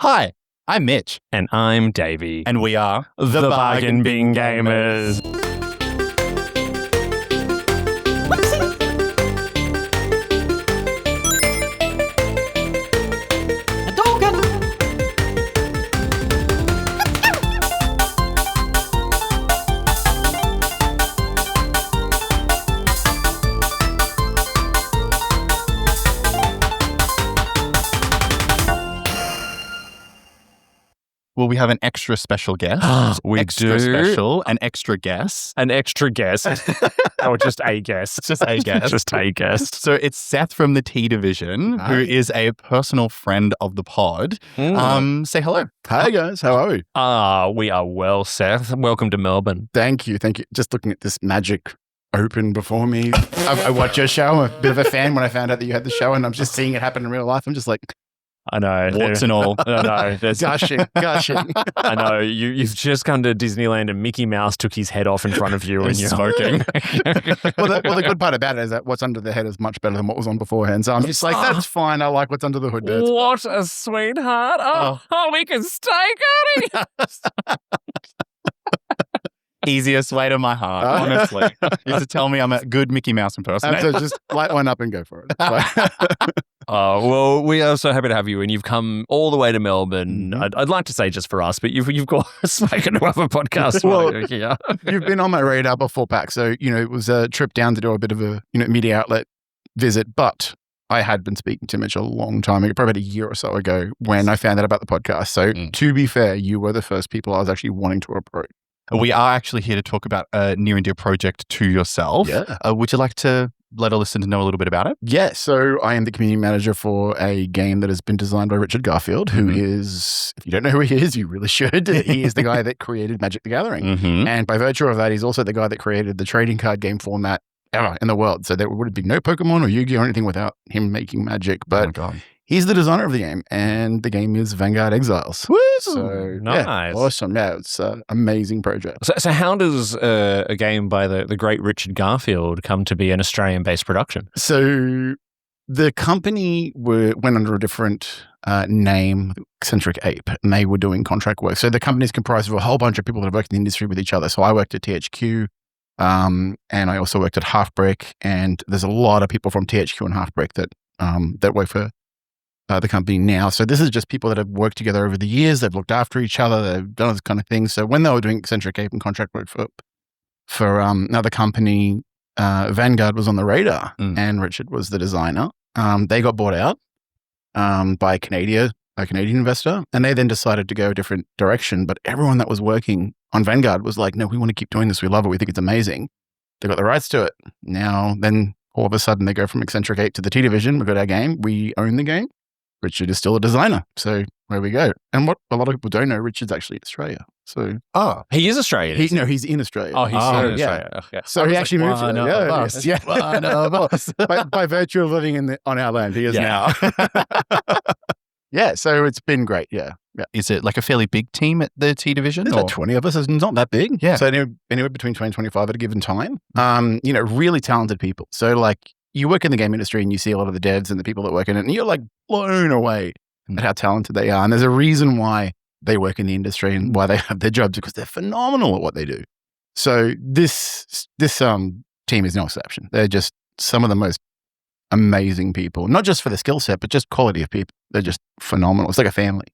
Hi, I'm Mitch. And I'm Davey. And we are the Bargain Bing Gaymers. Well, we have an extra special guest. We extra do. special, an extra guest. An extra guest. Or just a guest. Just a guest. Just a guest. So it's Seth from the T Division, who is a personal friend of the pod. Say hello. Hi guys, how are we? We are well, Seth. Welcome to Melbourne. Thank you. Just looking at this magic open before me. I watch your show. I'm a bit of a fan when I found out that you had the show, and I'm just seeing it happen in real life. I'm just like, I know. Warts and all. I know. gushing. I know. You've just come to Disneyland and Mickey Mouse took his head off in front of you and you're smoking. well, the good part about it is that what's under the head is much better than what was on beforehand. So I'm just like, that's fine. I like what's under the hood. Dude. What a sweetheart. Oh, we can stay, Cody. Easiest way to my heart, honestly. You to tell me I'm a good Mickey Mouse impersonator. So just light one up and go for it. Well, we are so happy to have you, and you've come all the way to Melbourne. I'd like to say just for us, but you've got spoken to other podcasts. You've been on my radar before, Pac. So it was a trip down to do a bit of a media outlet visit, but I had been speaking to Mitch a long time ago, probably about a year or so ago, when I found out about the podcast. So to be fair, you were the first people I was actually wanting to approach. We are actually here to talk about a near and dear project to yourself. Yeah. Would you like to let a listener know a little bit about it? Yeah. So I am the community manager for a game that has been designed by Richard Garfield, who is, if you don't know who he is, you really should. He is the guy that created Magic the Gathering. And by virtue of that, he's also the guy that created the trading card game format ever in the world. So there would have been no Pokemon or Yu-Gi-Oh! Or anything without him making Magic. But he's the designer of the game, and the game is Vanguard Exiles. Woo! So, nice. Yeah, awesome. Yeah, it's an amazing project. So how does a game by the great Richard Garfield come to be an Australian-based production? So the company went under a different name, Eccentric Ape, and they were doing contract work. So the company is comprised of a whole bunch of people that have worked in the industry with each other. So I worked at THQ, and I also worked at Halfbrick, and there's a lot of people from THQ and Halfbrick that work for the company now. So this is just people that have worked together over the years. They've looked after each other. They've done this kind of thing. So when they were doing Eccentric Ape and contract work for another company, Vanguard was on the radar, and Richard was the designer. They got bought out by a Canadian investor, and they then decided to go a different direction. But everyone that was working on Vanguard was like, no, we want to keep doing this. We love it. We think it's amazing. They got the rights to it. Then all of a sudden they go from Eccentric Ape to the T Division. We've got our game. We own the game. Richard is still a designer. So there we go. And what a lot of people don't know, Richard's actually in Australia. So he is Australian. He's in Australia. Oh, he's in Australia. Okay. So he actually moved here. By virtue of living on our land, he is now. Yeah, so it's been great. Yeah. Is it like a fairly big team at the T Division? There's like 20 of us. It's not that big. Yeah. So anywhere between 20 and 25 at a given time. Really talented people. So like, you work in the game industry and you see a lot of the devs and the people that work in it, and you're like blown away at how talented they are. And there's a reason why they work in the industry and why they have their jobs, because they're phenomenal at what they do. So this team is no exception. They're just some of the most amazing people, not just for the skill set, but just quality of people. They're just phenomenal. It's like a family.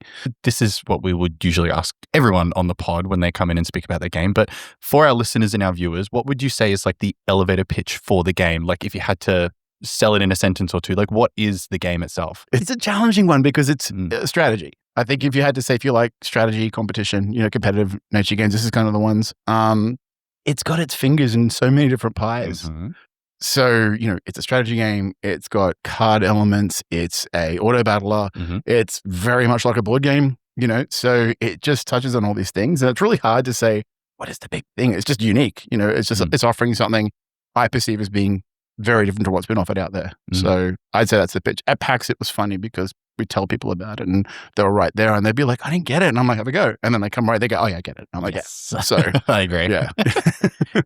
This is what we would usually ask everyone on the pod when they come in and speak about their game. But for our listeners and our viewers, what would you say is like the elevator pitch for the game? Like if you had to sell it in a sentence or two, like what is the game itself? It's a challenging one because it's strategy. I think if you had to say, if you like strategy, competition, competitive nature games, this is kind of the ones. It's got its fingers in so many different pies. So, it's a strategy game. It's got card elements. It's a auto battler. It's very much like a board game, so it just touches on all these things. And it's really hard to say, what is the big thing? It's just unique. It's just, it's offering something I perceive as being very different to what's been offered out there. So I'd say that's the pitch. At PAX, it was funny because we tell people about it and they were right there and they'd be like, I didn't get it. And I'm like, have a go. And then they come right, they go, oh yeah, I get it. I'm like, yes. Yeah. So I agree. Yeah.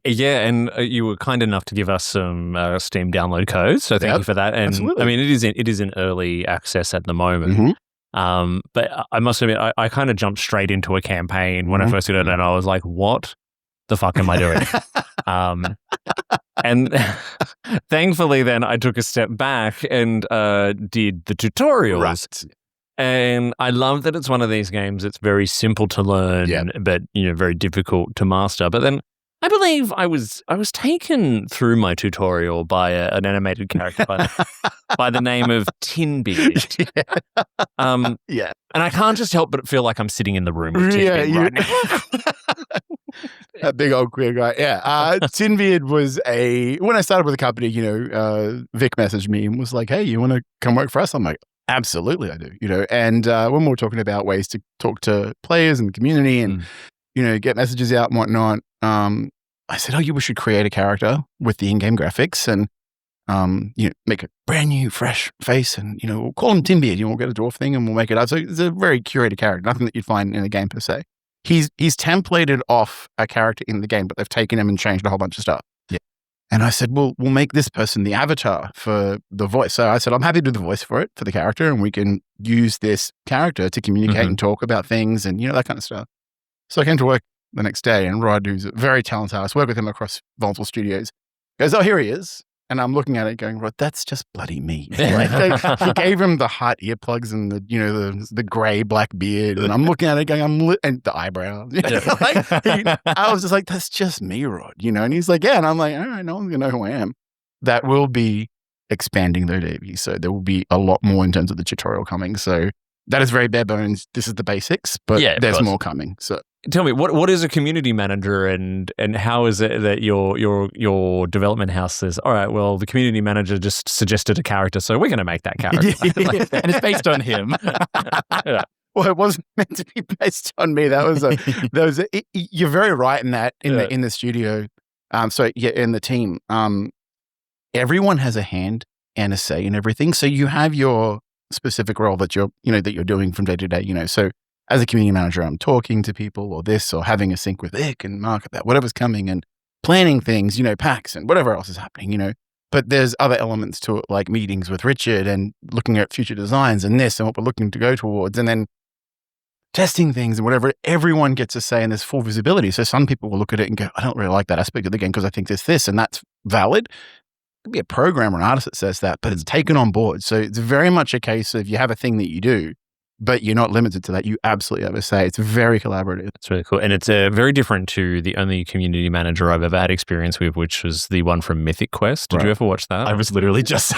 Yeah. And you were kind enough to give us some Steam download codes. So thank you for that. And absolutely. I mean, it is in early access at the moment. But I must admit, I kind of jumped straight into a campaign when I first did it, and I was like, what the fuck am I doing? And thankfully then I took a step back and did the tutorials. Right. And I love that it's one of these games that's very simple to learn, but very difficult to master. But then I believe I was taken through my tutorial by an animated character by the name of Tinbeard. Yeah. And I can't just help but feel like I'm sitting in the room with Tinbeard right now. That big old queer guy. Yeah. Tinbeard was when I started with the company, Vic messaged me and was like, hey, you want to come work for us? I'm like, absolutely I do, And when we were talking about ways to talk to players and the community and, get messages out and whatnot, I said, we should create a character with the in-game graphics and, make a brand new, fresh face and, we'll call him Tinbeard. We'll get a dwarf thing and we'll make it up. So it's a very curated character, nothing that you'd find in a game per se. He's templated off a character in the game, but they've taken him and changed a whole bunch of stuff. Yeah. And I said, well, we'll make this person the avatar for the voice. So I said, I'm happy to do the voice for the character, and we can use this character to communicate and talk about things and, that kind of stuff. So I came to work the next day, and Rod, who's a very talented artist, worked with him across multiple studios, goes, oh, here he is. And I'm looking at it going, Rod, that's just bloody me. He gave him the Hait earplugs and the gray black beard. And I'm looking at it going, and the eyebrows. I was just like, that's just me, Rod, And he's like, yeah. And I'm like, all right, no one's going to know who I am. That will be expanding though, Davey. So there will be a lot more in terms of the tutorial coming. So that is very bare bones. This is the basics, but there's more coming. So tell me, what is a community manager, and how is it that your development house says, all right, well, the community manager just suggested a character, so we're going to make that character. And it's based on him. Yeah. Well, it wasn't meant to be based on me. You're very right in that in the studio. In the team, everyone has a hand and a say in everything. So you have your specific role that you're doing from day to day. So as a community manager, I'm talking to people or having a sync with Vic and Mark about whatever's coming and planning things, packs and whatever else is happening, But there's other elements to it, like meetings with Richard and looking at future designs and this and what we're looking to go towards, and then testing things and whatever. Everyone gets a say and there's full visibility. So some people will look at it and go, I don't really like that aspect of the game because I think there's this, and that's valid. It could be a programmer or an artist that says that, but it's taken on board. So it's very much a case of you have a thing that you do, but you're not limited to that. You absolutely have a say. It's very collaborative. It's really cool. And it's very different to the only community manager I've ever had experience with, which was the one from Mythic Quest. Did you ever watch that? I was literally just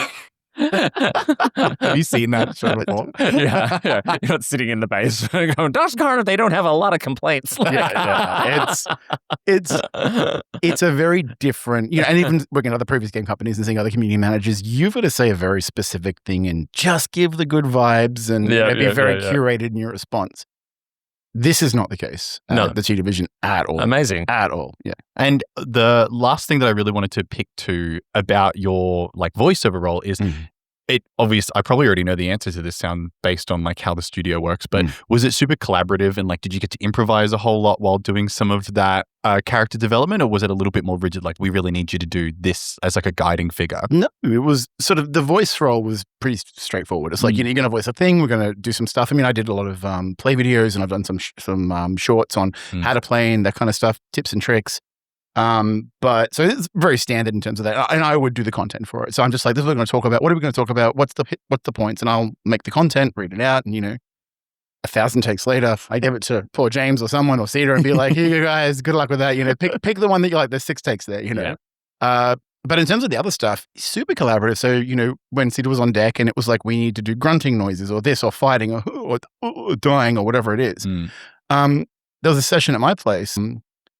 have you seen that show before? Yeah. You're not sitting in the base going, Dustcard, they don't have a lot of complaints. It's a very different, and even working at other previous game companies and seeing other community managers, you've got to say a very specific thing and just give the good vibes and be very curated in your response. This is not the case. The T Division at all. Amazing. At all. Yeah. And the last thing that I really wanted to pick to about your voiceover role is it obvious. I probably already know the answer to this sound based on how the studio works, but was it super collaborative and did you get to improvise a whole lot while doing some of that character development, or was it a little bit more rigid? We really need you to do this as a guiding figure. No, it was sort of the voice role was pretty straightforward. It's you're going to voice a thing. We're going to do some stuff. I mean, I did a lot of play videos and I've done some shorts on how to play and that kind of stuff, tips and tricks. But so it's very standard in terms of that. And I would do the content for it. So I'm just this is what we're going to talk about. What are we going to talk about? What's the points? And I'll make the content, read it out. And, 1,000 takes later, I give it to poor James or someone or Cedar and be like, here you guys, good luck with that. Pick the one that you like. There's 6 takes there, But in terms of the other stuff, super collaborative. So, when Cedar was on deck and it was we need to do grunting noises or this or fighting or dying or whatever it is. There was a session at my place.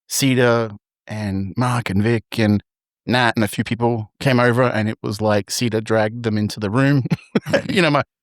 Cedar and Mark and Vic and Nat and a few people came over, and it was Cedar dragged them into the room,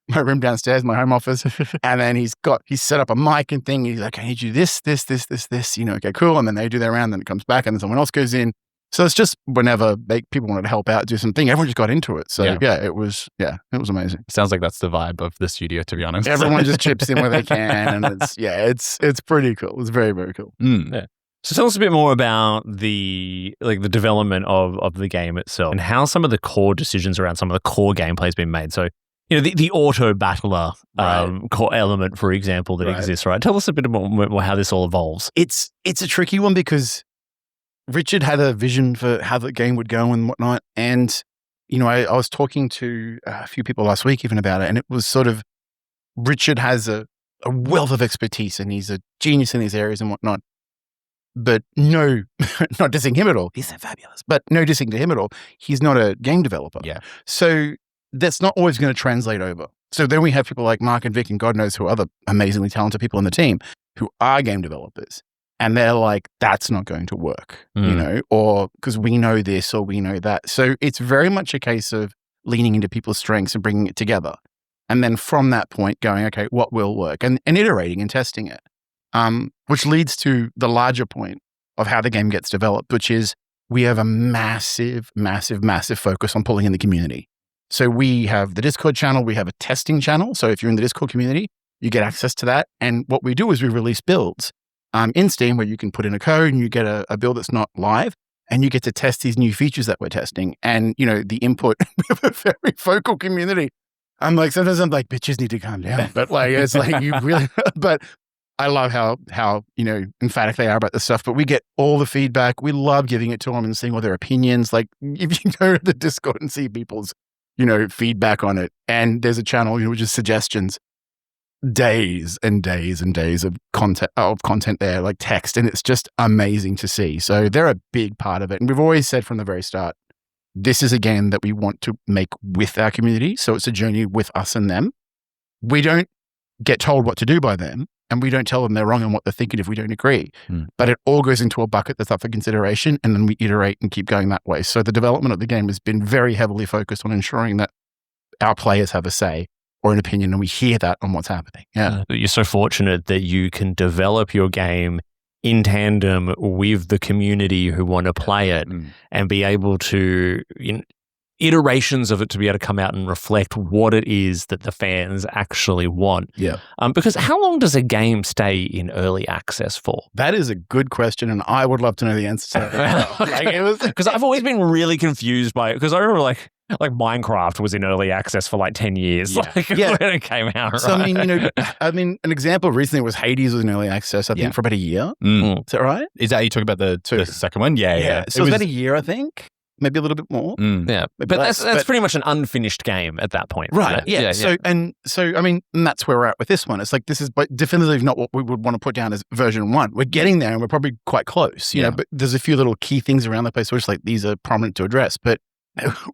my room downstairs, my home office. And then he's set up a mic and thing. He's like, I need you this, okay, cool. And then they do their round, then it comes back and then someone else goes in. So it's just whenever people wanted to help out, do something, everyone just got into it. So it was amazing. Sounds like that's the vibe of the studio, to be honest. Everyone just chips in where they can. And it's pretty cool. It's very, very cool. Yeah. So tell us a bit more about the development of the game itself and how some of the core decisions around some of the core gameplay has been made. So, the auto battler Right. core element, for example, that Right. exists, right? Tell us a bit more how this all evolves. It's a tricky one because Richard had a vision for how the game would go and whatnot. And, I was talking to a few people last week even about it. And it was sort of, Richard has a wealth of expertise and he's a genius in these areas and whatnot. But no, not dissing him at all. He's so fabulous. But no dissing to him at all. He's not a game developer. Yeah. So that's not always going to translate over. So then we have people like Mark and Vic and God knows who other amazingly talented people on the team who are game developers. And they're like, that's not going to work, or because we know this or we know that. So it's very much a case of leaning into people's strengths and bringing it together. And then from that point going, okay, what will work? And iterating and testing it, which leads to the larger point of how the game gets developed, which is we have a massive, massive, massive focus on pulling in the community. So we have the Discord channel, we have a testing channel. So if you're in the Discord community, you get access to that. And what we do is we release builds in Steam where you can put in a code and you get a build that's not live and you get to test these new features that we're testing. And, the input of a very vocal community. Sometimes I'm like, bitches need to calm down. But it's like you really, but I love how emphatic they are about this stuff. But we get all the feedback. We love giving it to them and seeing all their opinions. Like if you go to the Discord and see people's, feedback on it. And there's a channel, which is suggestions. Days and days and days of content there, like text, and it's just amazing to see. So they're a big part of it. And we've always said from the very start, this is a game that we want to make with our community. So it's a journey with us and them. We don't get told what to do by them, and we don't tell them they're wrong and what they're thinking if we don't agree. But it all goes into a bucket that's up for consideration, and then we iterate and keep going that way. So the development of the game has been very heavily focused on ensuring that our players have a say or an opinion, and we hear that on what's happening. Yeah. You're so fortunate that you can develop your game in tandem with the community who want to play it and be able to, iterations of it to be able to come out and reflect what it is that the fans actually want. Yeah. Because how long does a game stay in early access for? That is a good question, and I would love to know the answer to that. Because I've always been really confused by it, because I remember like Minecraft was in early access for like 10 years when it came out. Right? So, an example recently was Hades was in early access, I think, for about a year. Is that right? Is that you talking about the second one? Yeah. So it was about a year, I think. Maybe a little bit more. Yeah. But that's pretty much an unfinished game at that point. Right. Yeah. So and that's where we're at with this one. It's like, this is definitively not what we would want to put down as version 1. We're getting there and we're probably quite close, you know, but there's a few little key things around the place where it's like, these are prominent to address. But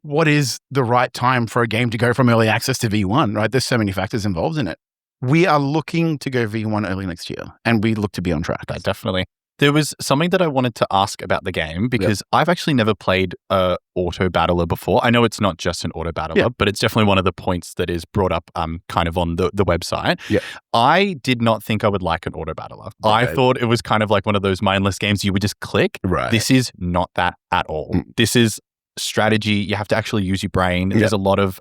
what is the right time for a game to go from early access to V1, right? There's so many factors involved in it. We are looking to go V1 early next year, and we look to be on track. Definitely. There was something that I wanted to ask about the game, because I've actually never played a auto battler before. I know it's not just an auto battler, but it's definitely one of the points that is brought up kind of on the website. Yeah. I did not think I would like an auto battler. Okay. I thought it was kind of like one of those mindless games you would just click. Right. This is not that at all. This is strategy. You have to actually use your brain. There's a lot of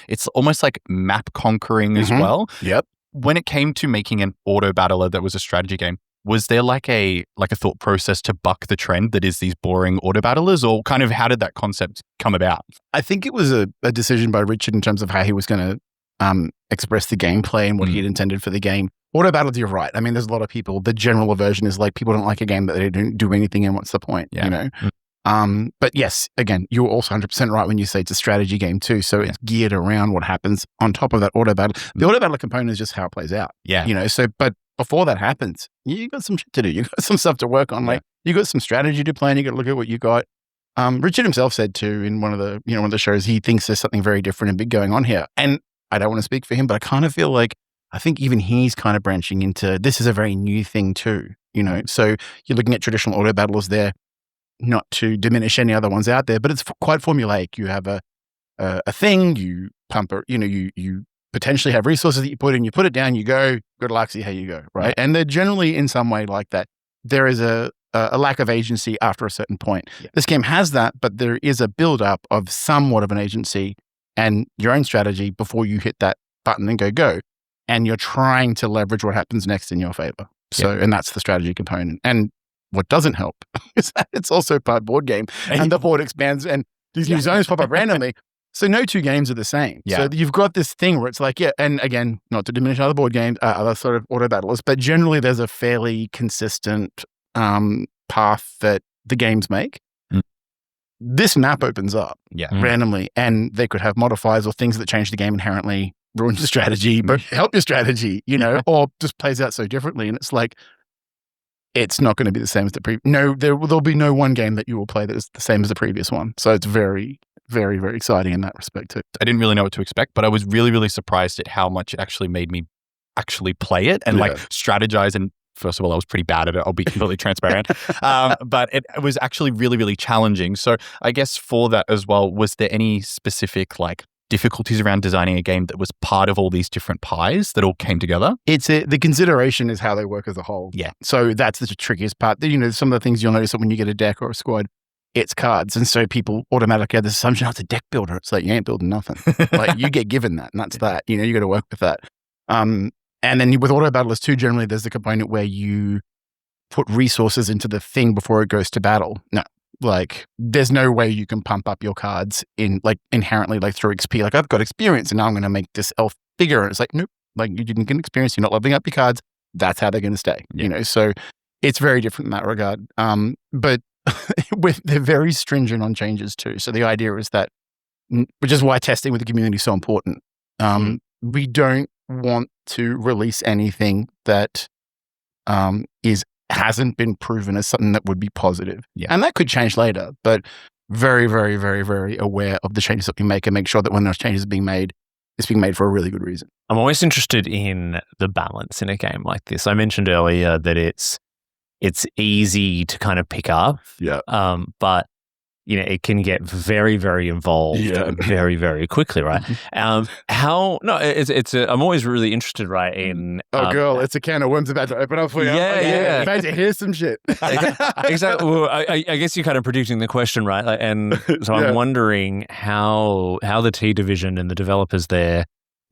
it's almost like map conquering as well. Yep. When it came to making an auto battler that was a strategy game, was there like a thought process to buck the trend that is these boring auto battlers, or kind of how did that concept come about? I think it was a decision by Richard in terms of how he was going to express the gameplay and what he had intended for the game. Auto battles, you're right. I mean, there's a lot of people. The general aversion is like, people don't like a game that they don't do anything, and what's the point? You know. But yes, again, you're also 100% right when you say it's a strategy game too. So it's geared around what happens on top of that auto battle. The auto battle component is just how it plays out. Yeah. You know, so, but before that happens, you got some shit to do. You got some stuff to work on. Like, you got some strategy to plan. You got to look at what you got. Richard himself said too, in one of the shows, he thinks there's something very different and big going on here. And I don't want to speak for him, but I kind of feel like, I think even he's kind of branching into, this is a very new thing too, you know? So you're looking at traditional auto battlers there, not to diminish any other ones out there, but it's quite formulaic. You have a thing, you pump it, you potentially have resources that you put in, you put it down, you go, good luck, see how you go, right? And they're generally in some way like that. There is a lack of agency after a certain point. This game has that, but there is a build-up of somewhat of an agency and your own strategy before you hit that button and go. And you're trying to leverage what happens next in your favor. So, and that's the strategy component. And what doesn't help is that it's also part board game, and the board expands and these new zones pop up randomly. So no two games are the same. Yeah. So you've got this thing where it's like, and again, not to diminish other board games, other sort of auto battlers, but generally there's a fairly consistent path that the games make. This map opens up randomly, and they could have modifiers or things that change the game inherently, ruin your strategy, but help your strategy, or just plays out so differently. And it's like, it's not going to be the same as the previous. No, there'll be no one game that you will play that is the same as the previous one. So it's very, very, very exciting in that respect too. I didn't really know what to expect, but I was really, really surprised at how much it actually made me actually play it and like strategize. And first of all, I was pretty bad at it. I'll be completely transparent. But it was actually really, really challenging. So I guess for that as well, was there any specific like difficulties around designing a game that was part of all these different pies that all came together? The consideration is how they work as a whole. Yeah. So that's the trickiest part. Some of the things you'll notice that when you get a deck or a squad, it's cards. And so people automatically have this assumption, it's a deck builder. It's like, you ain't building nothing. Like you get given that, and that's that. You got to work with that. And then with auto battlers too, generally there's the component where you put resources into the thing before it goes to battle. No, like there's no way you can pump up your cards inherently through XP. Like I've got experience and now I'm going to make this elf bigger. And it's like, nope, like you didn't get experience. You're not leveling up your cards. That's how they're going to stay, so it's very different in that regard. But they're very stringent on changes too. So the idea is that, which is why testing with the community is so important. We don't want to release anything that hasn't been proven as something that would be positive. Yeah. And that could change later, but very, very, very, very aware of the changes that we make and make sure that when those changes are being made, it's being made for a really good reason. I'm always interested in the balance in a game like this. I mentioned earlier that it's easy to kind of pick up. Yeah. But it can get very, very involved very, very quickly, right? I'm always really interested, right, in... girl, it's a can of worms about to open up for you. Yeah. About to hear some shit. Exactly. Well, I guess you're kind of predicting the question, right? And so I'm wondering how the T division and the developers there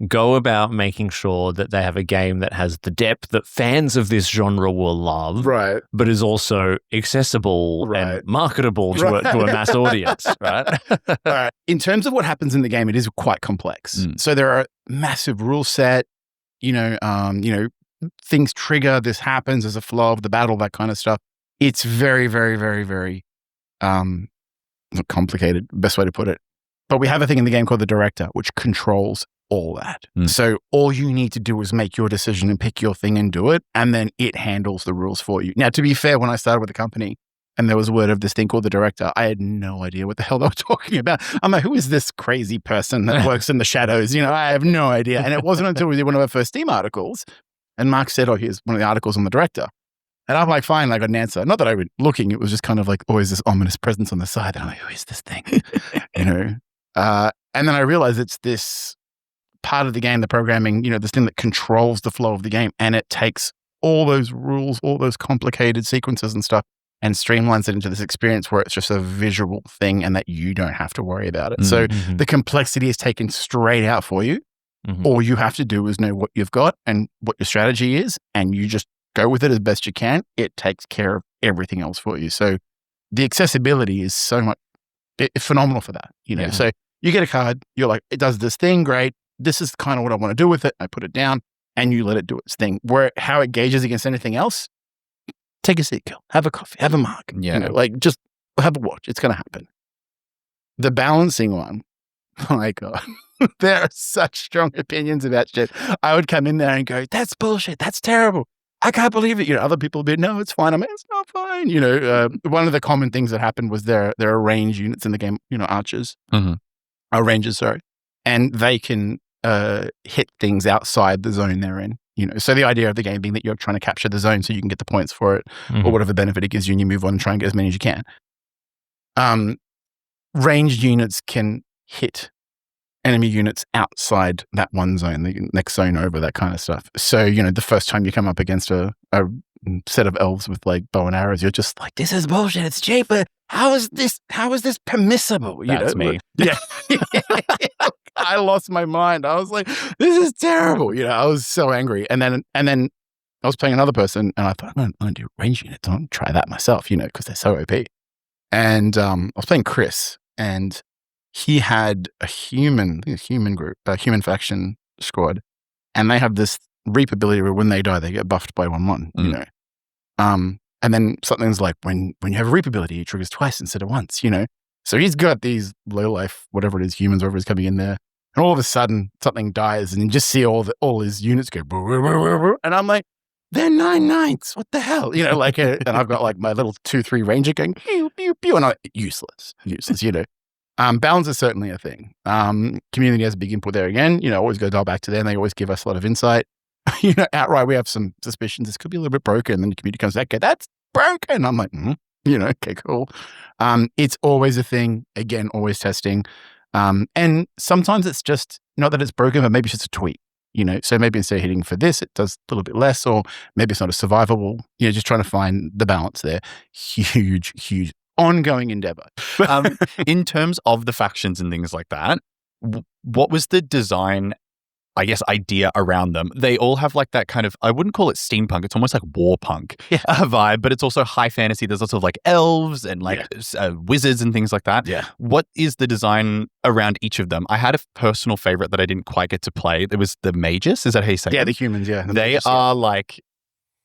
go about making sure that they have a game that has the depth that fans of this genre will love, right? But is also accessible and marketable to a mass audience, right? Right. In terms of what happens in the game, it is quite complex. So there are massive rule set, things trigger, this happens, there's a flow of the battle, that kind of stuff. It's very, very, very, very complicated, best way to put it. But we have a thing in the game called the director, which controls all that. So all you need to do is make your decision and pick your thing and do it, and then it handles the rules for you. Now, to be fair, when I started with the company and there was word of this thing called the director, I had no idea what the hell they were talking about. I'm like, who is this crazy person that works in the shadows? I have no idea. And it wasn't until we did one of our first Steam articles and Mark said, here's one of the articles on the director. And I'm like, fine, I got an answer. Not that I was looking, it was just kind of like always this ominous presence on the side. And I'm like, who is this thing? And then I realized it's this part of the game, the programming, this thing that controls the flow of the game. And it takes all those rules, all those complicated sequences and stuff, and streamlines it into this experience where it's just a visual thing and that you don't have to worry about it. So the complexity is taken straight out for you. All you have to do is know what you've got and what your strategy is, and you just go with it as best you can. It takes care of everything else for you. So the accessibility is so much phenomenal for that. So you get a card, you're like, it does this thing, great. This is kind of what I want to do with it. I put it down and you let it do its thing. How it gauges against anything else, take a seat, girl. Have a coffee, have a mug. Just have a watch. It's going to happen. The balancing one, oh my God, there are such strong opinions about shit. I would come in there and go, that's bullshit. That's terrible. I can't believe it. Other people would be, no, it's fine. I'm like, it's not fine. One of the common things that happened was there are range units in the game, archers, rangers, sorry. And they can hit things outside the zone they're in. So the idea of the game being that you're trying to capture the zone so you can get the points for it or whatever benefit it gives you, and you move on and try and get as many as you can. Ranged units can hit enemy units outside that one zone, the next zone over, that kind of stuff. So, the first time you come up against a set of elves with like bow and arrows, you're just like, this is bullshit. It's cheaper. How is this permissible? That's me. Yeah. I lost my mind. I was like, this is terrible. I was so angry. And then I was playing another person and I thought, I'm going to do range units. I'm going to try that myself, because they're so OP. And I was playing Chris, and he had a human group, a human faction squad, and they have this reap ability where when they die, they get buffed by 1/1, you know. And then something's like when you have a reap ability, it triggers twice instead of once, you know. So he's got these low life, whatever it is, humans, whatever is coming in there. And all of a sudden, something dies, and you just see all his units go, and I'm like, they're 9/9s. What the hell? You know, like, and I've got like my little 2/3 ranger going, pew, pew, pew, and useless, you know. Balance is certainly a thing. Community has a big input there again. You know, always go dial back to them. They always give us a lot of insight. You know, outright, we have some suspicions this could be a little bit broken. And then the community comes back, okay, that's broken. I'm like, you know, okay, cool. It's always a thing. Again, always testing. And sometimes it's just not that it's broken, but maybe it's just a tweak. You know, so maybe instead of hitting for this, it does a little bit less, or maybe it's not as survivable. You know, just trying to find the balance there. Huge ongoing endeavor. In terms of the factions and things like that, what was the design, I guess, idea around them? They all have like that kind of, I wouldn't call it steampunk, it's almost like warpunk vibe, but it's also high fantasy. There's lots of like elves and like wizards and things like that. Yeah. What is the design around each of them? I had a personal favorite that I didn't quite get to play. It was the mages. Is that how you say it? Yeah, the humans, yeah. They are like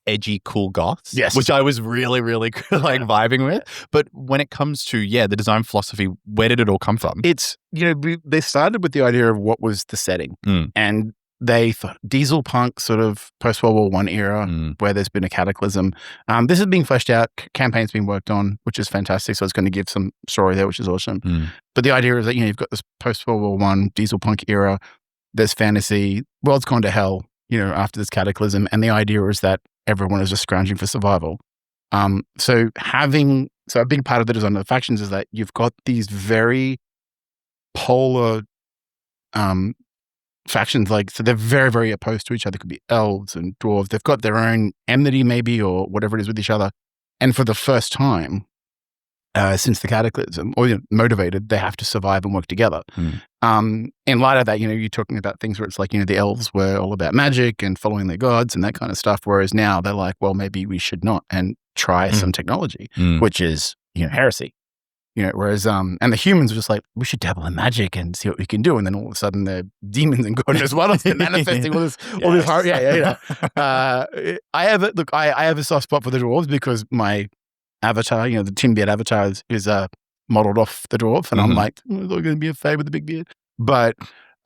edgy, cool goths, yes, which I was really like vibing with. But when it comes to the design philosophy, where did it all come from? It's, you know, they started with the idea of what was the setting, and they thought diesel punk, sort of post World War I era, where there's been a cataclysm. This is being fleshed out. Campaign's been worked on, which is fantastic. So it's going to give some story there, which is awesome. But the idea is that, you know, you've got this post World War I diesel punk era. There's fantasy. World's gone to hell, you know, after this cataclysm, and the idea is that everyone is just scrounging for survival. So a big part of the design of the factions is that you've got these very polar factions, like, so they're very, very opposed to each other. It could be elves and dwarves. They've got their own enmity maybe, or whatever it is with each other. And for the first time since the cataclysm, or, you know, motivated, they have to survive and work together. In light of that, you know, you're talking about things where it's like, you know, the elves were all about magic and following their gods and that kind of stuff. Whereas now they're like, well, maybe we should not, and try some technology, which is, you know, heresy. You know, whereas, and the humans are just like, we should dabble in magic and see what we can do. And then all of a sudden they're demons and God knows what else, manifesting all this horror. Yeah. I have a soft spot for the dwarves because my avatar, you know, the Tim Beard avatar is modeled off the dwarf. And I'm like, they're going to be a fade with the big beard. But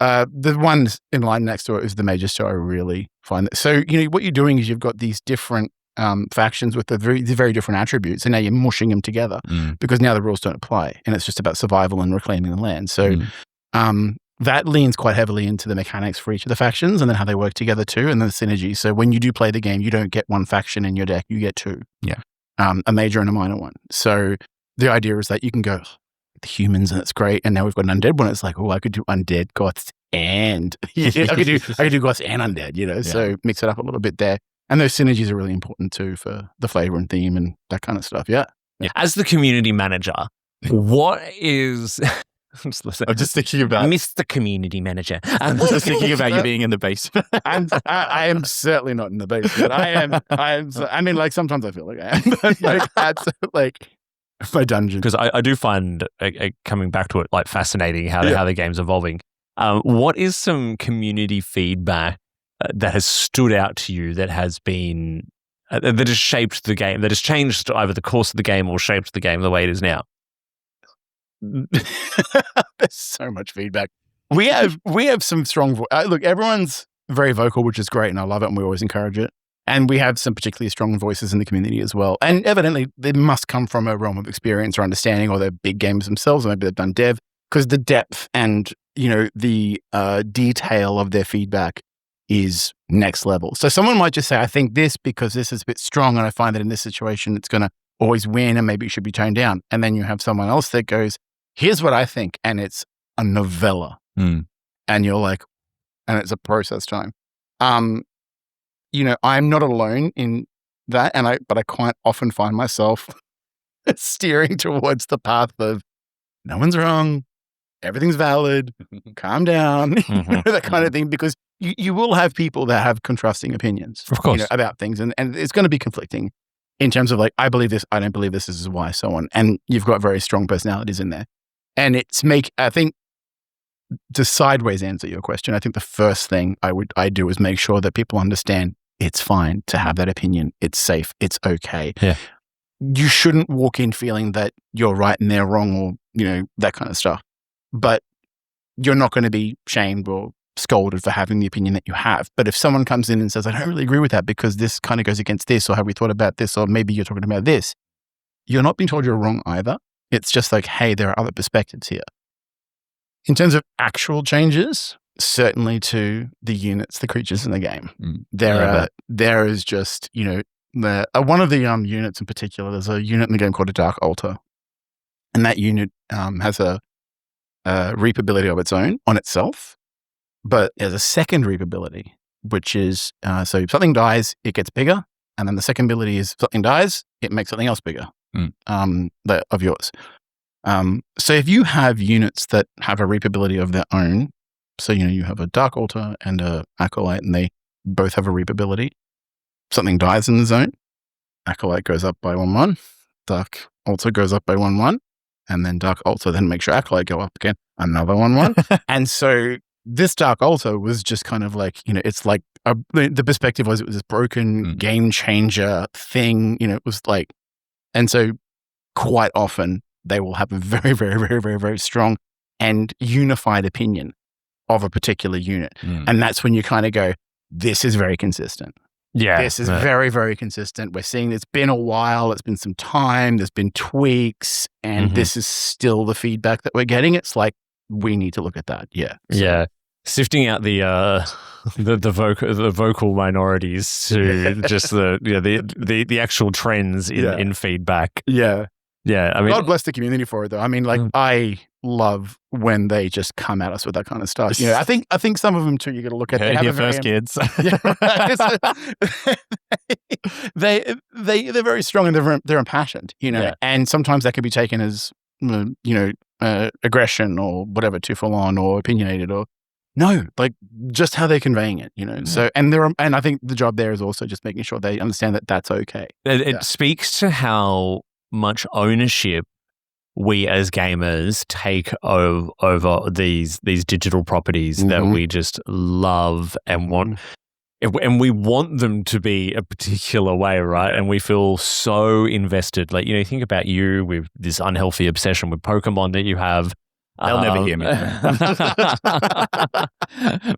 the one in line next to it is the major, so I really find that. So, you know, what you're doing is you've got these different factions with the very different attributes, and now you're mushing them together because now the rules don't apply, and it's just about survival and reclaiming the land. So that leans quite heavily into the mechanics for each of the factions, and then how they work together too, and then the synergy. So when you do play the game, you don't get one faction in your deck, you get two. A major and a minor one. So the idea is that you can go the humans, and it's great, and now we've got an undead one. It's like, oh, I could do undead, goths, and I could do goths and undead, you know. So mix it up a little bit there. And those synergies are really important too for the flavor and theme and that kind of stuff. Yeah. As the community manager, what is... I'm just thinking about Mr. Community Manager. I'm just thinking about you being in the basement. I am certainly not in the basement. I mean, like, sometimes I feel like I am. Like, that's like my dungeon. Because I do find, coming back to it, like, fascinating how the game's evolving. What is some community feedback that has stood out to you, that has been that has shaped the game, that has changed either the course of the game or shaped the game the way it is now? There's so much feedback. We have some strong look, everyone's very vocal, which is great, and I love it, and we always encourage it. And we have some particularly strong voices in the community as well. And evidently, they must come from a realm of experience or understanding, or they're big gamers themselves, or maybe they've done dev, because the depth and, you know, the detail of their feedback is next level. So someone might just say, I think this because this is a bit strong, and I find that in this situation it's going to always win, and maybe it should be toned down. And then you have someone else that goes, here's what I think, and it's a novella. And you're like, and it's a process time. You know, I'm not alone in that, but I quite often find myself steering towards the path of no one's wrong, everything's valid, calm down, that kind of thing, because you will have people that have contrasting opinions, of course, you know, about things, and it's going to be conflicting in terms of like, I believe this, I don't believe this is why, so on. And you've got very strong personalities in there. And I think to sideways answer your question, I think the first thing I do is make sure that people understand it's fine to have that opinion. It's safe. It's okay. Yeah. You shouldn't walk in feeling that you're right and they're wrong or, that kind of stuff. But you're not going to be shamed or scolded for having the opinion that you have. But if someone comes in and says, I don't really agree with that because this kind of goes against this, or have we thought about this, or maybe you're talking about this, you're not being told you're wrong either. It's just like, hey, there are other perspectives here. In terms of actual changes, certainly to the units, the creatures in the game, there is just, one of the units in particular, there's a unit in the game called a Dark Altar. And that unit has a reap ability of its own on itself. But there's a second reap ability, which is, so if something dies, it gets bigger. And then the second ability is something dies, it makes something else bigger of yours. So if you have units that have a reap ability of their own, so, you have a Dark Altar and a Acolyte, and they both have a reap ability. Something dies in the zone, Acolyte goes up by 1/1, Dark Altar goes up by 1/1, and then Dark Altar then makes your Acolyte go up again, another 1/1. And so this Dark Altar was just kind of like, it's like, the perspective was it was this broken game changer thing, it was like, and so quite often they will have a very, very, very, very, very strong and unified opinion of a particular unit. And that's when you kind of go, this is very consistent. Yeah. This is very, very consistent. We're seeing it's been a while. It's been some time. There's been tweaks. And this is still the feedback that we're getting. It's like, we need to look at that. Yeah. So. Yeah. Sifting out the vocal minorities to just the actual trends in feedback. Yeah. Yeah. I mean, God bless the community for it, though. I mean, like, I love when they just come at us with that kind of stuff. I think some of them too. You got to look at. Heard here first, kids. They're very strong and they're impassioned. And sometimes that can be taken as aggression or whatever, too full on or opinionated or. No, like just how they're conveying it, So, and I think the job there is also just making sure they understand that that's okay. It speaks to how much ownership we as gamers take over these digital properties that we just love and want. And we want them to be a particular way, right? And we feel so invested. Like, think about you with this unhealthy obsession with Pokemon that you have. They'll never hear me.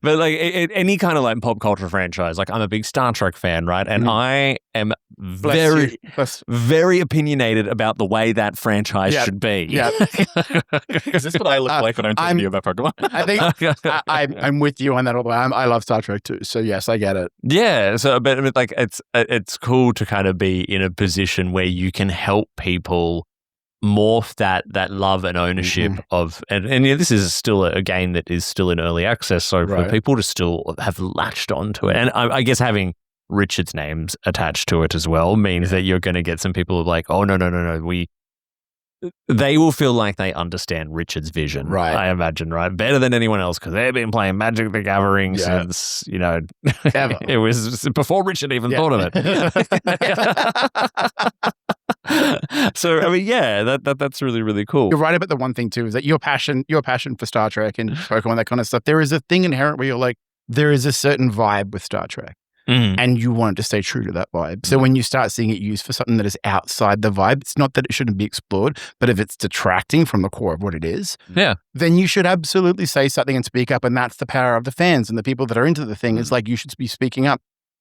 But like any kind of like pop culture franchise, like I'm a big Star Trek fan, right? And I am very opinionated about the way that franchise should be. Yeah. Is this what I look like when I'm talking to you about Pokemon? I think I'm with you on that all the way. I love Star Trek too. So yes, I get it. Yeah. So, but like it's cool to kind of be in a position where you can help people morph that love and ownership of, and this is still a game that is still in early access, so for people to still have latched onto it, and I guess having Richard's names attached to it as well means that you're going to get some people who are like, oh no, they will feel like they understand Richard's vision, right? I imagine, right, better than anyone else because they've been playing Magic the Gathering since ever. It was before Richard even thought of it. So I mean, that's really, really cool. You're right about the one thing too, is that your passion for Star Trek and Pokemon, that kind of stuff. There is a thing inherent where you're like, there is a certain vibe with Star Trek, and you want it to stay true to that vibe. So when you start seeing it used for something that is outside the vibe, it's not that it shouldn't be explored, but if it's detracting from the core of what it is, then you should absolutely say something and speak up. And that's the power of the fans and the people that are into the thing. It's like you should be speaking up.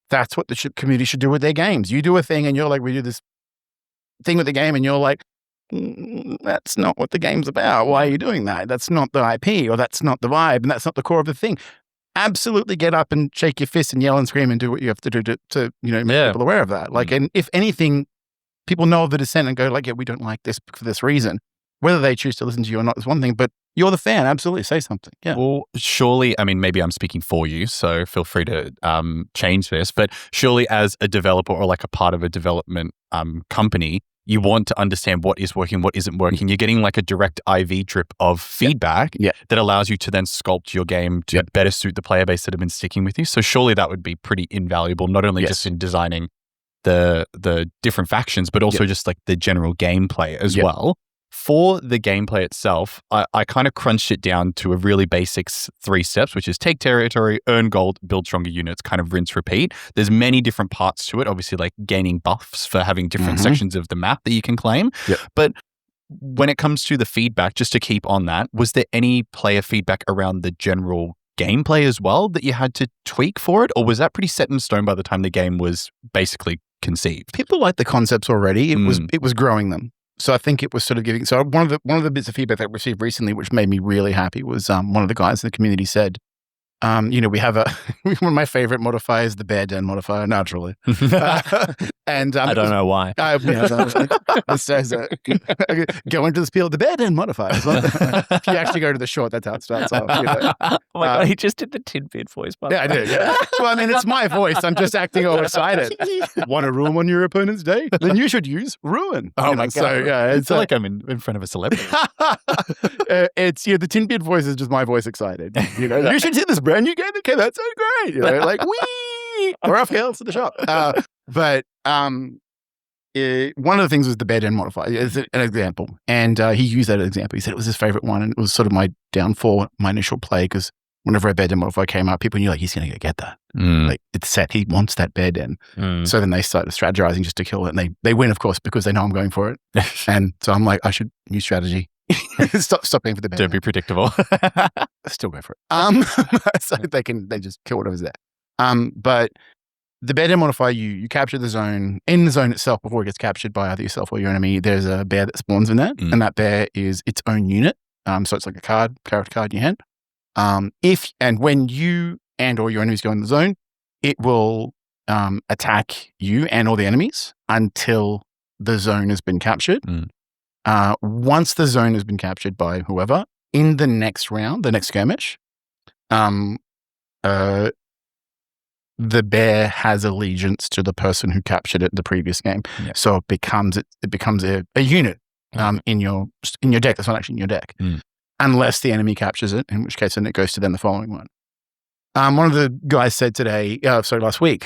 That's what the community should do with their games. You do a thing, and you're like, we do this thing with the game, and you're like, that's not what the game's about. Why are you doing that? That's not the IP, or that's not the vibe, and that's not the core of the thing. Absolutely get up and shake your fist and yell and scream and do what you have to do to make people aware of that. Like, and if anything, people know of the dissent and go like, yeah, we don't like this for this reason. Whether they choose to listen to you or not is one thing, but you're the fan. Absolutely say something. Yeah. Well, surely, I mean, maybe I'm speaking for you, so feel free to change this, but surely as a developer or like a part of a development company, you want to understand what is working, what isn't working. You're getting like a direct IV drip of feedback that allows you to then sculpt your game to better suit the player base that have been sticking with you. So surely that would be pretty invaluable, not only just in designing the different factions, but also just like the general gameplay as well For the gameplay itself, I kind of crunched it down to a really basic 3 steps, which is take territory, earn gold, build stronger units, kind of rinse, repeat. There's many different parts to it, obviously like gaining buffs for having different sections of the map that you can claim. Yep. But when it comes to the feedback, just to keep on that, was there any player feedback around the general gameplay as well that you had to tweak for it? Or was that pretty set in stone by the time the game was basically conceived? People liked the concepts already. It was growing them. So I think it was sort of giving. So one of the bits of feedback that I received recently, which made me really happy, was one of the guys in the community said, we have one of my favorite modifiers, the bear den modifier, naturally. And I don't know why. It says, go into the spiel, the bear den modifier. If you actually go to the short, that's how it starts off. Oh my God, he just did the Tidbit voice. Yeah, I did. Yeah. Well, I mean, it's my voice. I'm just acting all excited. Want to ruin on your opponent's day? Then you should use ruin. Oh my God. So, yeah, it's like I'm in front of a celebrity. It's the Tidbit voice is just my voice excited. You should see this brand new game that came out so great. Like wee or off hills to the shop. But one of the things was the bear den modifier. It's an example, and he used that example. He said it was his favorite one, and it was sort of my downfall, my initial play, because whenever a bear den modifier came up, people knew like he's going to get that. Like it's set. He wants that bear den. So then they started strategizing just to kill it, and they win, of course, because they know I'm going for it. And so I'm like, I should use strategy. Stop paying for the bear. Don't be predictable. Still go for it. So they just kill whatever's there. But the bear den modifier, you capture the zone. In the zone itself, before it gets captured by either yourself or your enemy, there's a bear that spawns in there, and that bear is its own unit. So it's like a character card in your hand. If and when you and or your enemies go in the zone, it will attack you and all the enemies until the zone has been captured. Once the zone has been captured by whoever, in the next round, the next skirmish, the bear has allegiance to the person who captured it in the previous game. Yep. So it becomes a unit in your deck that's not actually in your deck, unless the enemy captures it, in which case then it goes to them the following one. One of the guys said last week,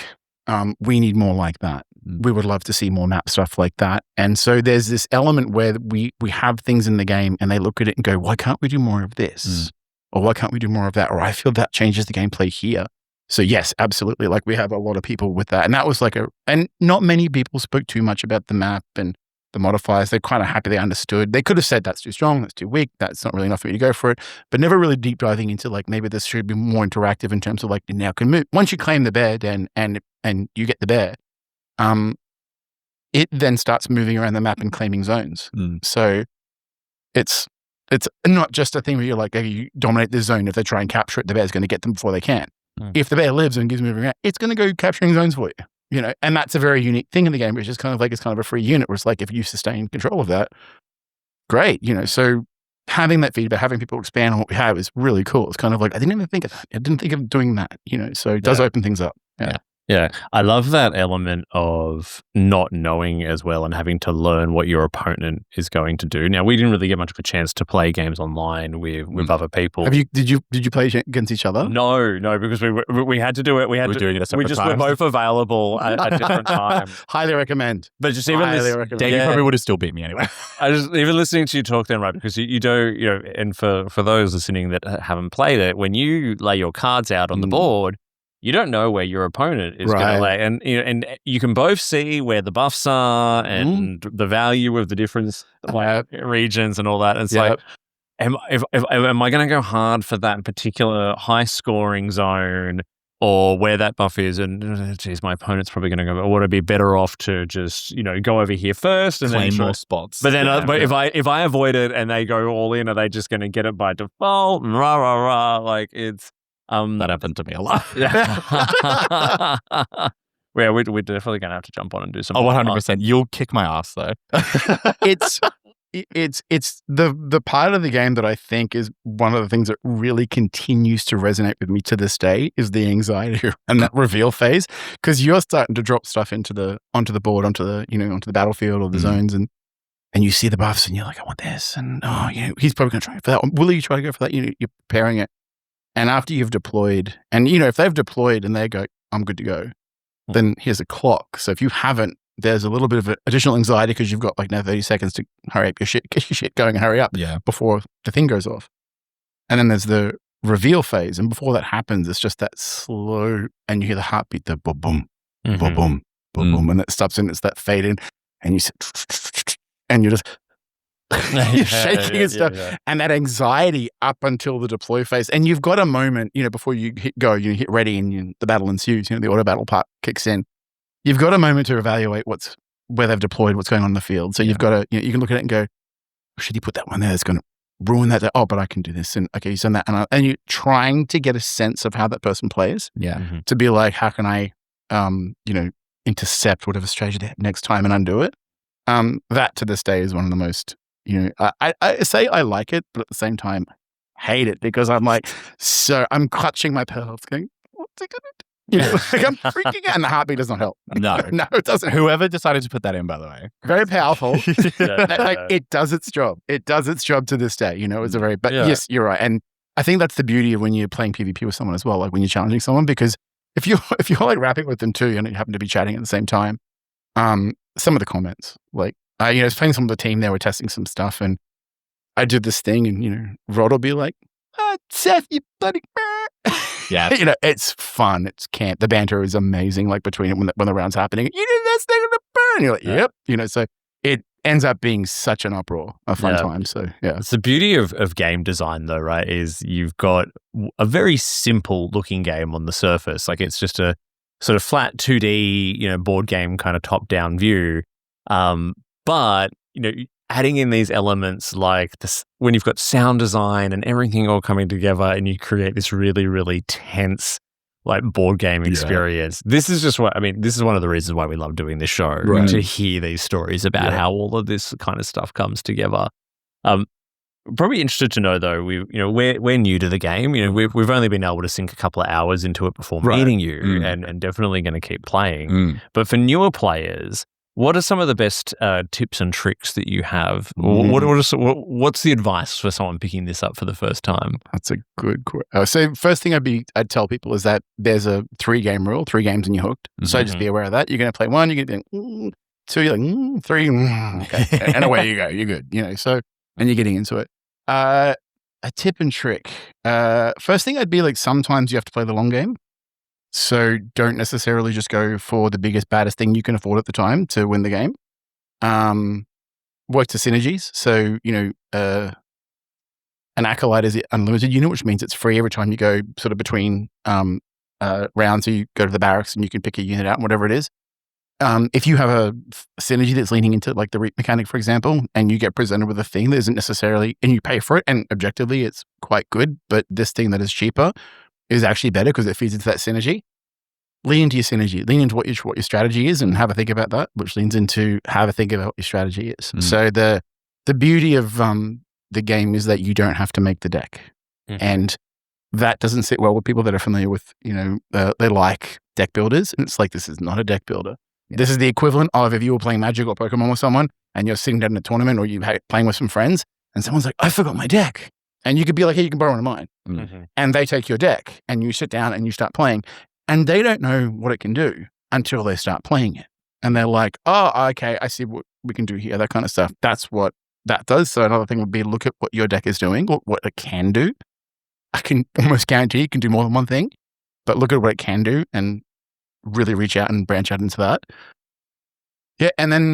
we need more like that. We would love to see more map stuff like that. And so there's this element where we have things in the game and they look at it and go, why can't we do more of this? Or why can't we do more of that? Or I feel that changes the gameplay here. So yes, absolutely. Like we have a lot of people with that. And that was and not many people spoke too much about the map and the modifiers. They're kind of happy they understood. They could have said that's too strong, that's too weak, that's not really enough for me to go for it, but never really deep diving into like maybe this should be more interactive in terms of like you now can move. Once you claim the bear den and you get the bear, it then starts moving around the map and claiming zones. So it's not just a thing where you're like, hey, you dominate this zone. If they try and capture it, the bear's going to get them before they can. If the bear lives and keeps moving around, it's going to go capturing zones for you. And that's a very unique thing in the game, which is kind of like it's kind of a free unit where it's like if you sustain control of that, great. So having that feedback, having people expand on what we have is really cool. It's kind of like, I didn't even think of that. I didn't think of doing that, so it does open things up. Yeah, I love that element of not knowing as well and having to learn what your opponent is going to do. Now, we didn't really get much of a chance to play games online with other people. Did you play against each other? No, because we had to do it. We were doing it at separate times. Were both available at different times. Highly recommend. But just even Dave probably would have still beat me anyway. I just even listening to you talk then, right? Because you don't, and for those listening that haven't played it, when you lay your cards out on the board, you don't know where your opponent is going to lay, and you can both see where the buffs are and the value of the different regions and all that. And it's like, am I going to go hard for that particular high scoring zone or where that buff is? And geez, my opponent's probably going to go. Would I be better off to just go over here first and claim then more spots? But then, if I avoid it and they go all in, are they just going to get it by default? Like it's. That happened to me a lot. Yeah, we're definitely going to have to jump on and do some. 100%. You'll kick my ass though. It's the part of the game that I think is one of the things that really continues to resonate with me to this day is the anxiety and that reveal phase, because you're starting to drop stuff onto the board, onto the battlefield or the zones, and you see the buffs and you're like, I want this, and he's probably going to try for that one. Will you try to go for that? You're preparing it. And after you've deployed, and if they've deployed and they go, I'm good to go, then here's a clock. So if you haven't there's a little bit of additional anxiety because you've got like now 30 seconds to hurry up your shit, get your shit going, hurry up before the thing goes off. And then there's the reveal phase. And before that happens, it's just that slow, and you hear the heartbeat, the boom, boom, boom, boom, boom, boom, and it stops and it's that fade in, and you sit, and you're just you're shaking and stuff. And that anxiety up until the deploy phase. And you've got a moment, before you hit go, you hit ready and the battle ensues, the auto battle part kicks in. You've got a moment to evaluate where they've deployed, what's going on in the field. So you've got to, you can look at it and go, should you put that one there? It's going to ruin that. Oh, but I can do this. And okay, you've done that. And you're trying to get a sense of how that person plays. Yeah. To be like, how can I, intercept whatever strategy they have next time and undo it? That to this day is one of the most, I say I like it, but at the same time, hate it because I'm like, I'm clutching my pearls going, what's it going to do? Like I'm freaking out, and the heartbeat does not help. No, it doesn't. Whoever decided to put that in, by the way, very powerful. Like it does its job. It does its job to this day. It's a very. But yes, you're right, and I think that's the beauty of when you're playing PvP with someone as well. Like when you're challenging someone, because if you're like rapping with them too, and you happen to be chatting at the same time, some of the comments, like I was playing some of the team, they were testing some stuff, and I did this thing, and Rod will be like, Seth, you bloody. Yeah. It's fun. It's camp. The banter is amazing. Like between it when the round's happening, you did this thing in the burn. You're like, yep. So it ends up being such an uproar, a fun time. So yeah. It's the beauty of game design though, right? Is you've got a very simple looking game on the surface. Like it's just a sort of flat 2D, board game kind of top down view. But, adding in these elements like this, when you've got sound design and everything all coming together and you create this really, really tense like board game experience. This is just this is one of the reasons why we love doing this show, to hear these stories about how all of this kind of stuff comes together. Probably interested to know though, we're new to the game. We've only been able to sink a couple of hours into it before meeting you and definitely going to keep playing. But for newer players, what are some of the best tips and tricks that you have? What's the advice for someone picking this up for the first time? That's a good question. So first thing I'd tell people is that there's a 3-game rule, 3 games and you're hooked. So just be aware of that. You're going to play 1, you're going to be 2, you're like 3, okay. And away you go. You're good. So, and you're getting into it. A tip and trick. First thing I'd be like, sometimes you have to play the long game. So don't necessarily just go for the biggest, baddest thing you can afford at the time to win the game. Work to synergies. So, an acolyte is unlimited unit, which means it's free every time you go sort of between rounds. So you go to the barracks and you can pick a unit out and whatever it is. If you have a synergy that's leaning into like the reap mechanic, for example, and you get presented with a thing that isn't necessarily, and you pay for it, and objectively it's quite good, but this thing that is cheaper is actually better because it feeds into that synergy. Lean into your synergy. Lean into what your strategy is and have a think about that, which leans into have a think about what your strategy is. So the beauty of the game is that you don't have to make the deck. And that doesn't sit well with people that are familiar with, they like deck builders. And it's like, this is not a deck builder. This is the equivalent of if you were playing Magic or Pokemon with someone and you're sitting down in a tournament or you're playing with some friends and someone's like, I forgot my deck. And you could be like, hey, you can borrow one of mine. And they take your deck and you sit down and you start playing and they don't know what it can do until they start playing it. And they're like, oh, okay, I see what we can do here, that kind of stuff. That's what that does. So another thing would be look at what your deck is doing, what it can do. I can almost guarantee it can do more than one thing, but look at what it can do and really reach out and branch out into that. Yeah, and then,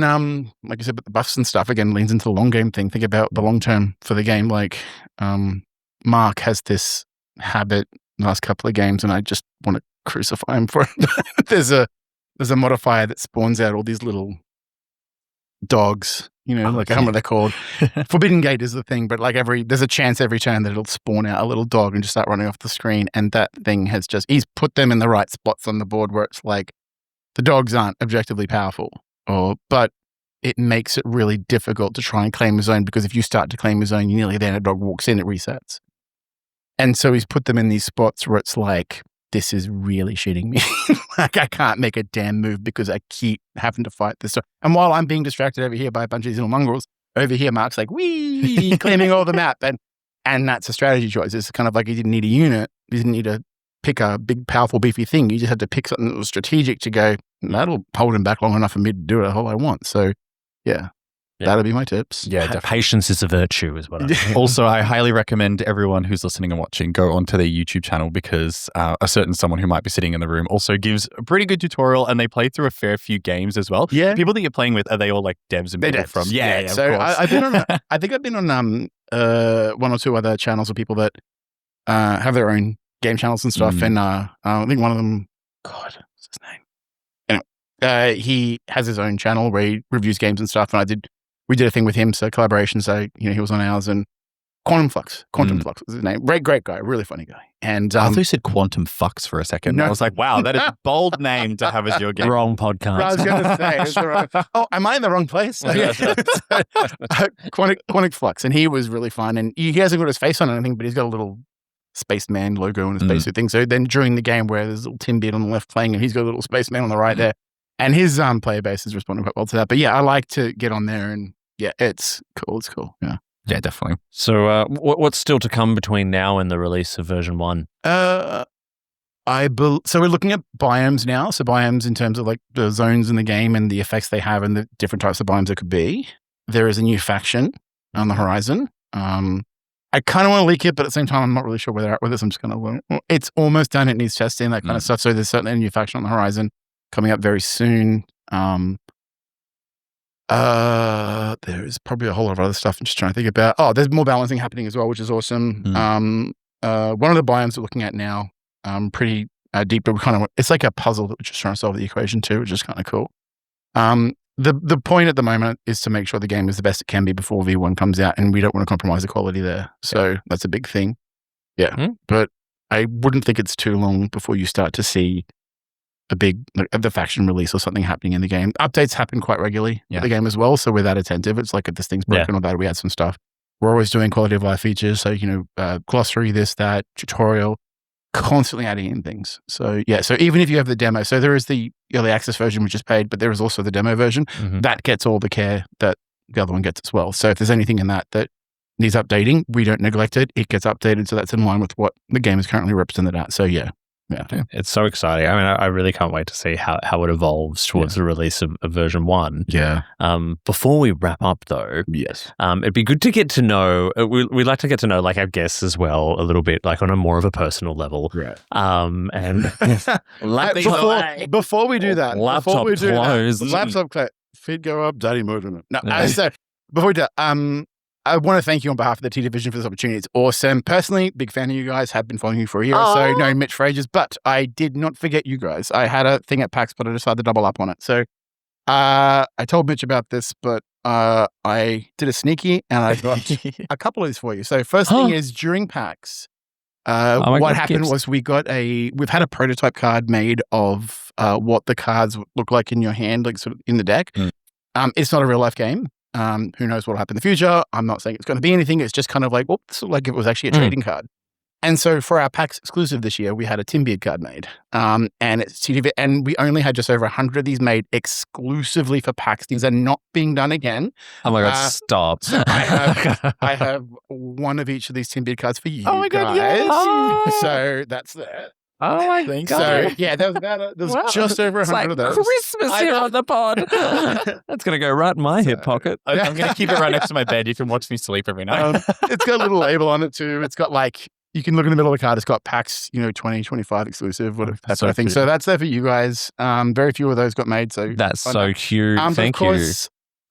like I said, but the buffs and stuff, again, leans into the long game thing. Think about the long term for the game. Like, Mark has this habit the last couple of games, and I just want to crucify him for it. There's a modifier that spawns out all these little dogs, like I don't know what they're called. Forbidden Gate is the thing, but like there's a chance every turn that it'll spawn out a little dog and just start running off the screen. And that thing he's put them in the right spots on the board where it's like the dogs aren't objectively powerful. But it makes it really difficult to try and claim a zone because if you start to claim a zone, you're nearly there and a dog walks in, it resets. And so he's put them in these spots where it's like, this is really shitting me. Like I can't make a damn move because I keep having to fight this stuff. And while I'm being distracted over here by a bunch of these little mongrels, over here Mark's like, wee, claiming all the map. And that's a strategy choice. It's kind of like he didn't need a unit. He didn't need a pick a big, powerful, beefy thing. You just had to pick something that was strategic to go, that'll hold him back long enough for me to do it all I want. So, yeah. That'll be my tips. Yeah, definitely. Patience is a virtue, is what I mean. Also, I highly recommend everyone who's listening and watching go onto their YouTube channel because a certain someone who might be sitting in the room also gives a pretty good tutorial, and they play through a fair few games as well. Yeah. People that you're playing with, are they all like devs and people from? Yeah, so of course. I've been on. I think I've been on one or two other channels of people that have their own game channels and stuff, and I think one of them, God, what's his name? Anyway, he has his own channel where he reviews games and stuff, and we did a thing with him, so collaboration. So he was on ours, and Quantum Flux was his name. Great guy, really funny guy. And I thought you said Quantum Fucks for a second. No. I was like, wow, that is a bold name to have as your game. Wrong podcast. I was going to say, am I in the wrong place? Quantum Flux, and he was really fun. And he hasn't got his face on anything, but he's got a little spaceman logo on his spacesuit thing. So then during the game where there's a little Timbeard on the left playing, and he's got a little spaceman on the right there. And his player base is responding quite well to that. But yeah, I like to get on there, and it's cool. It's cool. Yeah. Yeah, definitely. So what's still to come between now and the release of version 1? So we're looking at biomes now. So biomes in terms of like the zones in the game and the effects they have and the different types of biomes it could be. There is a new faction on the horizon. I kind of want to leak it, but at the same time, I'm not really sure where they're at with this. I'm just going to, it's almost done. It needs testing, that kind of stuff. So there's certainly a new faction on the horizon coming up very soon. There is probably a whole lot of other stuff I'm just trying to think about. There's more balancing happening as well, which is awesome. One of the biomes we're looking at now, pretty deep, but it's like a puzzle that we're just trying to solve the equation too, which is kind of cool. The point at the moment is to make sure the game is the best it can be before V1 comes out, and we don't want to compromise the quality there. So that's a big thing. Yeah. But I wouldn't think it's too long before you start to see a big, the faction release or something happening in the game. Updates happen quite regularly in the game as well. So we're that attentive. It's like if this thing's broken or that, we add some stuff. We're always doing quality of life features. So, glossary, this, that, tutorial, constantly adding in things. So so even if you have the demo, so there is the early access version, which is paid, but there is also the demo version that gets all the care that the other one gets as well. So if there's anything in that needs updating, we don't neglect it. It gets updated. So that's in line with what the game is currently represented at. So yeah. It's so exciting. I mean, I really can't wait to see how it evolves towards the release of version 1. Yeah. Before we wrap up, though, it'd be good to get to know. We'd like to get to know, like, our guests as well, a little bit, like on a more of a personal level. Right. And before we do that, laptop close, laptop close, feet go up, daddy mode. No. So before we do that, I want to thank you on behalf of the T Division for this opportunity. It's awesome. Personally, big fan of you guys. Have been following you for a year or so. Know Mitch for ages, but I did not forget you guys. I had a thing at PAX, but I decided to double up on it. So I told Mitch about this, but I did a sneaky, and I got a couple of these for you. So first thing is during PAX, what happened was we've had a prototype card made of what the cards look like in your hand, like sort of in the deck. It's not a real life game. Who knows what will happen in the future? I'm not saying it's going to be anything. It's just kind of like, this is like if it was actually a trading card. And so for our PAX exclusive this year, we had a Timbeard card made. And it's TDV, and we only had just over 100 of these made exclusively for PAX. These are not being done again. Oh my God, stop. So I have one of each of these Timbeard cards for you guys. Yes. So that's that. Oh my God. So yeah, there was just over 100 of those. Christmas here on the pod. That's going to go right in my hip pocket. I'm going to keep it right next to my bed. You can watch me sleep every night. It's got a little label on it too. It's got like, you can look in the middle of the card. It's got PAX, 2025 exclusive, that sort of thing. So that's there for you guys. Very few of those got made. So that's so cute. Thank you.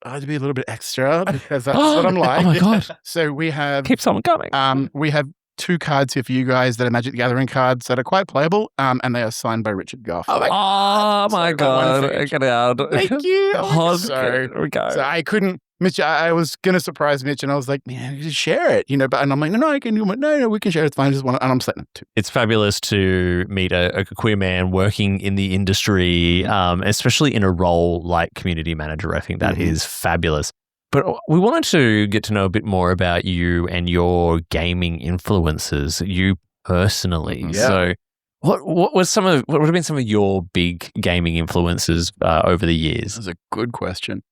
I had to be a little bit extra because that's what I'm like. Oh my God. So we have... Keep someone coming. We have 2 cards here for you guys that are Magic the Gathering cards that are quite playable, and they are signed by Richard Garfield. Oh my God. Get out. Thank you. So I couldn't... Mitch, I was going to surprise Mitch, and I was like, man, just share it, but and I'm like, no, I can do it. No, we can share it. It's fine. I just want to, and I'm saying it too. It's fabulous to meet a queer man working in the industry, especially in a role like community manager. I think that is fabulous. But we wanted to get to know a bit more about you and your gaming influences, you personally. Yeah. So what would have been some of your big gaming influences over the years? That's a good question.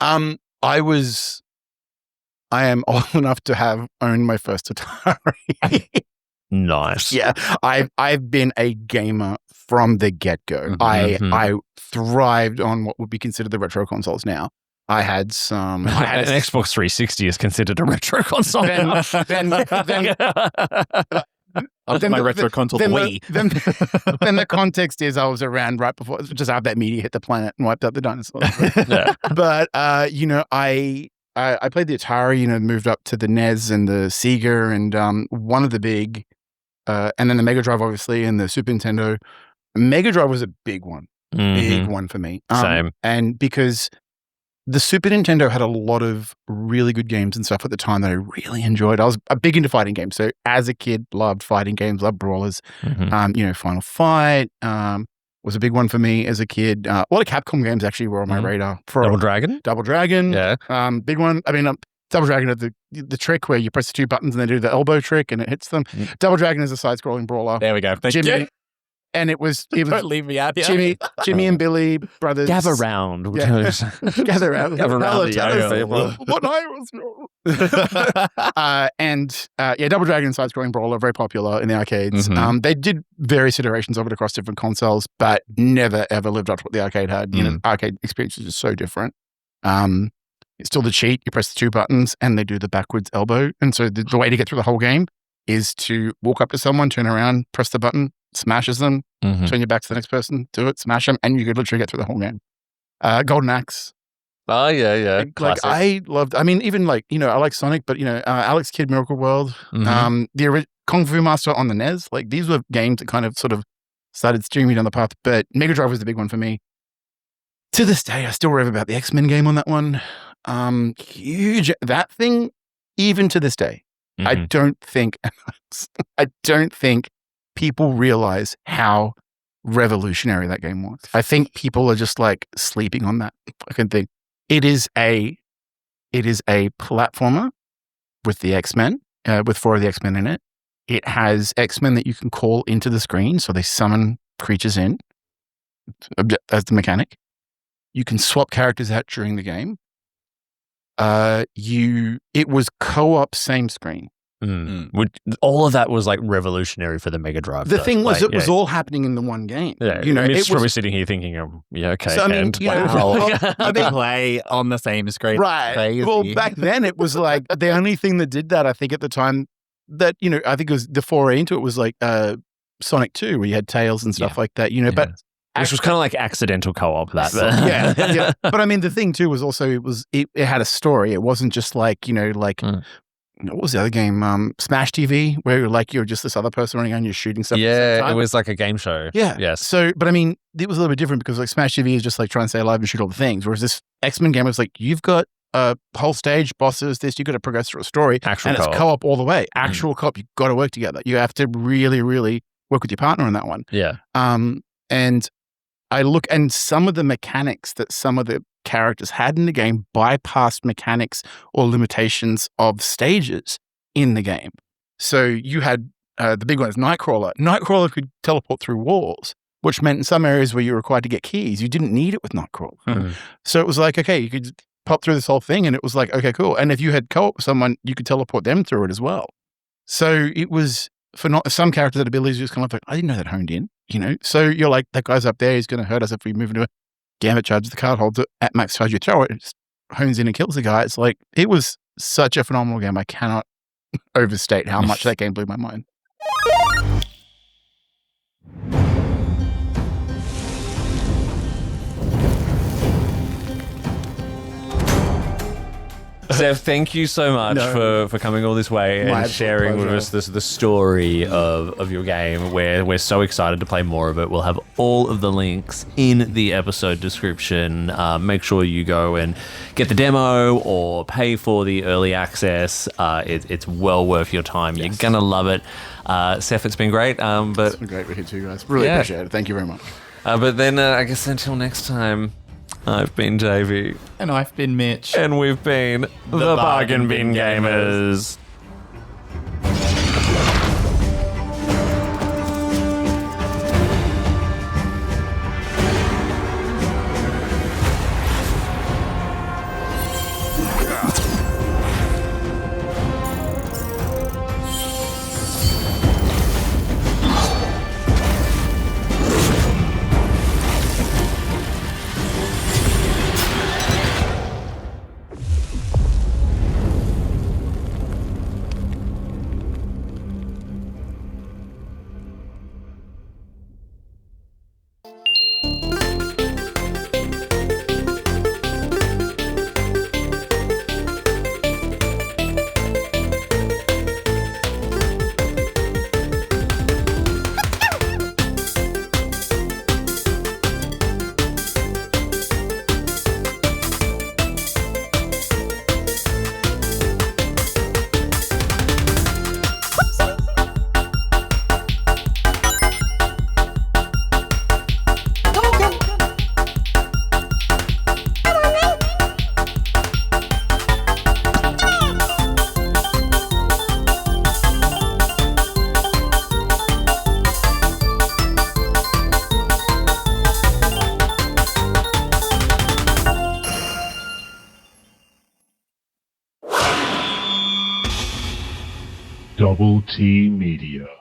I am old enough to have owned my first Atari. Nice. Yeah, I've been a gamer from the get-go. I thrived on what would be considered the retro consoles now. I had some... An Xbox 360 is considered a retro console. Then my retro console Wii. Then the context is I was around right before, just after that meteor hit the planet and wiped out the dinosaurs. Yeah. But, I played the Atari, moved up to the NES and the Sega and one of the big, and then the Mega Drive, obviously, and the Super Nintendo. Mega Drive was a big one. Big one for me. Same. And because the Super Nintendo had a lot of really good games and stuff at the time that I really enjoyed. I was big into fighting games. So as a kid, loved fighting games, loved brawlers. Final Fight was a big one for me as a kid. A lot of Capcom games actually were on my radar. Double Dragon? Double Dragon. Yeah. Big one. I mean, Double Dragon had the trick where you press the two buttons and they do the elbow trick and it hits them. Double Dragon is a side-scrolling brawler. There we go. Thank you. And it was Don't leave me out here. Jimmy and Billy brothers. Gather round. Yeah. Gather round. Gather round. What I was. Double Dragon side-scrolling brawler, very popular in the arcades. They did various iterations of it across different consoles, but never ever lived up to what the arcade had. The arcade experience is just so different. It's still the cheat. You press the two buttons, and they do the backwards elbow. And so the way to get through the whole game is to walk up to someone, turn around, press the button, smashes them, turn your back to the next person, do it, smash them, and you could literally get through the whole game. Golden Axe. Oh, yeah. I like Sonic, but, Alex Kidd Miracle World, the Kung Fu Master on the NES, these were games that kind of sort of started steering me down the path, but Mega Drive was the big one for me. To this day, I still rave about the X-Men game on that one. Huge. That thing, even to this day, I don't think people realize how revolutionary that game was. I think people are just sleeping on that fucking thing. It is a platformer with the X-Men, with 4 of the X-Men in it. It has X-Men that you can call into the screen, so they summon creatures in as the mechanic. You can swap characters out during the game. It was co-op same screen. All of that was revolutionary for the Mega Drive. The thing was, it was all happening in the one game. Yeah, Mitch was probably sitting here thinking, okay. So, I mean, play on the same screen, right? Crazy. Well, back then it was the only thing that did that. I think at the time that I think it was the foray into it was Sonic 2, where you had Tails and stuff like that. But. Which was kind of like accidental co-op. That, yeah. But I mean, the thing too was also it had a story. It wasn't just what was the other game? Smash TV, where you're just this other person running around, you're shooting stuff. Yeah, it was like a game show. Yeah. Yes. So, but I mean, it was a little bit different because Smash TV is just trying to stay alive and shoot all the things. Whereas this X-Men game was you've got a whole stage, bosses, you've got to progress through a story. Actual co-op. It's co-op all the way. Actual co-op. You've got to work together. You have to really, really work with your partner on that one. Yeah. And I look, and some of the mechanics that some of the characters had in the game bypassed mechanics or limitations of stages in the game. So you had the big one is Nightcrawler. Nightcrawler could teleport through walls, which meant in some areas where you were required to get keys, you didn't need it with Nightcrawler. So it was okay, you could pop through this whole thing, and it was okay, cool. And if you had co-op with someone, you could teleport them through it as well. So it was, for some characters that abilities, just kind of I didn't know that honed in. So you're that guy's up there, he's going to hurt us if we move into a Gambit charge the card, holds it at max charge, you throw it, it just hones in and kills the guy. It's it was such a phenomenal game. I cannot overstate how much that game blew my mind. Seth, thank you so much for coming all this way and sharing with us the story of your game. We're so excited to play more of it. We'll have all of the links in the episode description. Make sure you go and get the demo or pay for the early access. It's well worth your time. Yes. You're going to love it. Seth, it's been great. It's been great with you too, guys. Really appreciate it. Thank you very much. But then I guess until next time, I've been Davey. And I've been Mitch. And we've been the Bargain Bing Gaymers. Double T Media.